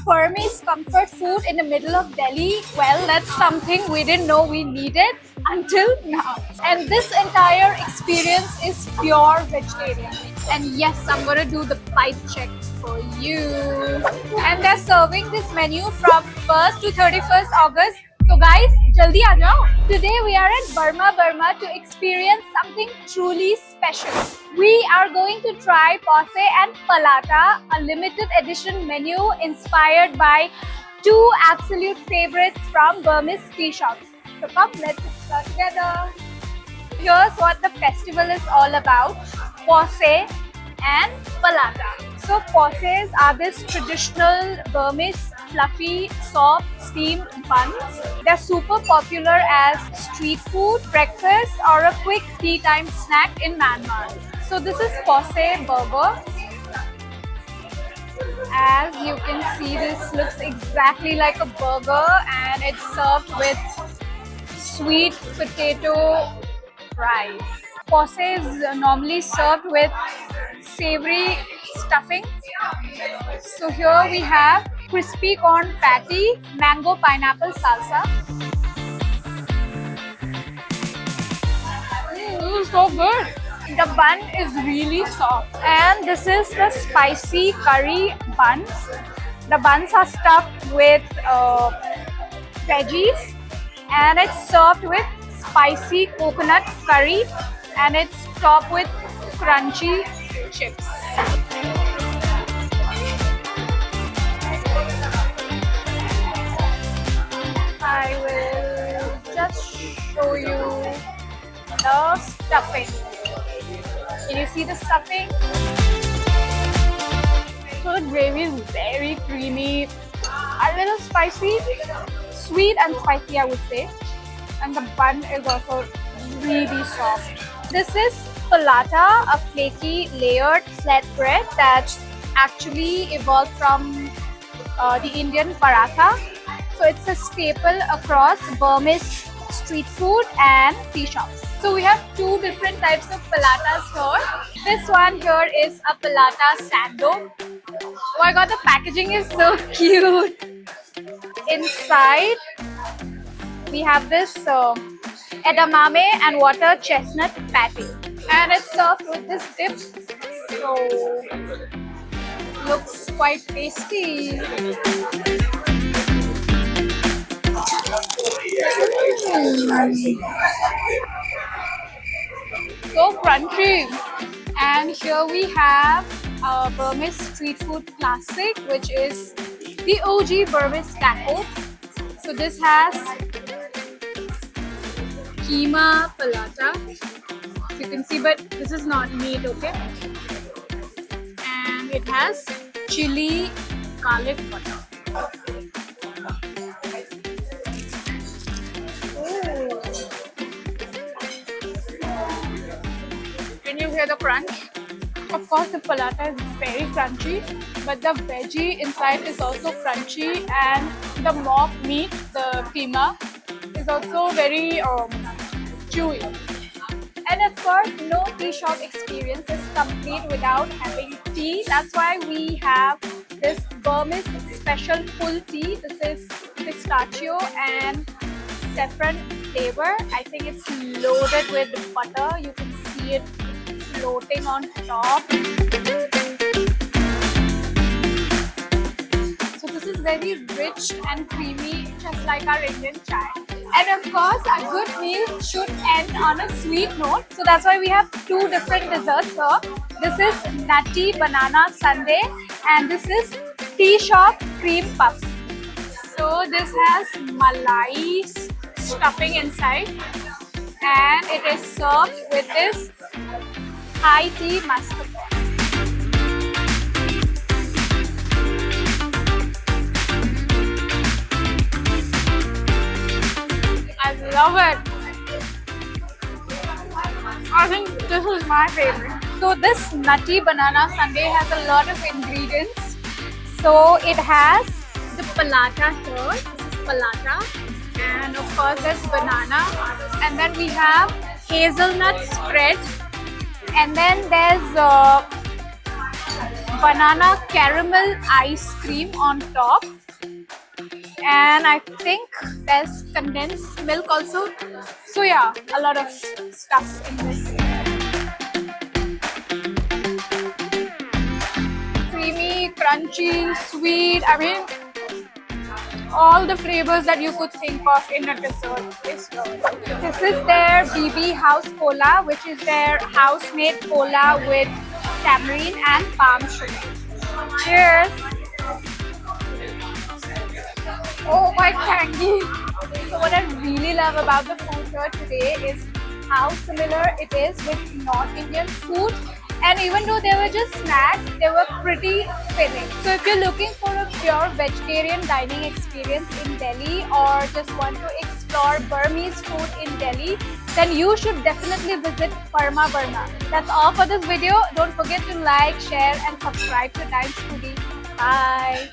Burmese comfort food in the middle of Delhi. Well, that's something we didn't know we needed until now. And this entire experience is pure vegetarian. And yes, I'm gonna do the bite check for you. And they're serving this menu from 1st to 31st August. So guys, jaldi aa jao. Today we are at Burma to experience something truly special. We are going to try Posse and Palata, a limited edition menu inspired by two absolute favorites from Burmese tea shops. So come, let's explore together. Here's what the festival is all about: Posse and Palata. So Posses are this traditional Burmese fluffy, soft, steamed buns. They're super popular as street food, breakfast, or a quick tea time snack in Myanmar. So this is Posse burger. As you can see, this looks exactly like a burger and it's served with sweet potato fries. Posse is normally served with savory stuffing. So here we have crispy corn patty, mango pineapple salsa. This is so good. The bun is really soft. And this is the spicy curry buns. The buns are stuffed with veggies and it's served with spicy coconut curry and it's topped with crunchy chips. I will just show you the stuffing. Can you see the stuffing? So the gravy is very creamy, a little spicy, sweet and spicy I would say. And the bun is also really soft. This is Palata, a flaky layered flatbread that actually evolved from the Indian paratha. So it's a staple across Burmese street food and tea shops. So we have two different types of palatas here. This one here is a palata sando. Oh my god, the packaging is so cute. Inside we have this edamame and water chestnut patty. And it's served with this dip. So looks quite tasty. So crunchy. And here we have a Burmese street food classic, which is the OG Burmese taco. So this has keema palata. You can see, but this is not meat, okay? And it has chili garlic butter. Can you hear the crunch? Of course, the palata is very crunchy, but the veggie inside is also crunchy, and the mock meat, the keema, is also very chewy. And of course, no tea shop experience is complete without having tea. That's why we have this Burmese special full tea. This is pistachio and saffron flavor. I think it's loaded with butter. You can see it floating on top. So this is very rich and creamy, just like our Indian chai. And of course, a good meal should end on a sweet note. So that's why we have two different desserts here. This is nutty banana sundae and this is tea shop cream puff. So this has malai stuffing inside and it is served with this high tea mascarpone. I love it. I think this is my favorite. So this nutty banana sundae has a lot of ingredients. So it has the palata here. This is palata. And of course there's banana. And then we have hazelnut spread. And then there's banana caramel ice cream on top. And I think there's condensed milk also. So yeah, a lot of stuff in this. Creamy, crunchy, sweet. I mean, all the flavors that you could think of in a dessert is here. This is their BB House Cola, which is their house-made cola with tamarind and palm sugar. Cheers! Oh, quite tangy. So what I really love about the food here today is how similar it is with North Indian food. And even though they were just snacks, they were pretty filling. So if you're looking for a pure vegetarian dining experience in Delhi or just want to explore Burmese food in Delhi, then you should definitely visit Parma Burma. That's all for this video. Don't forget to like, share and subscribe to Times Foodie. Bye!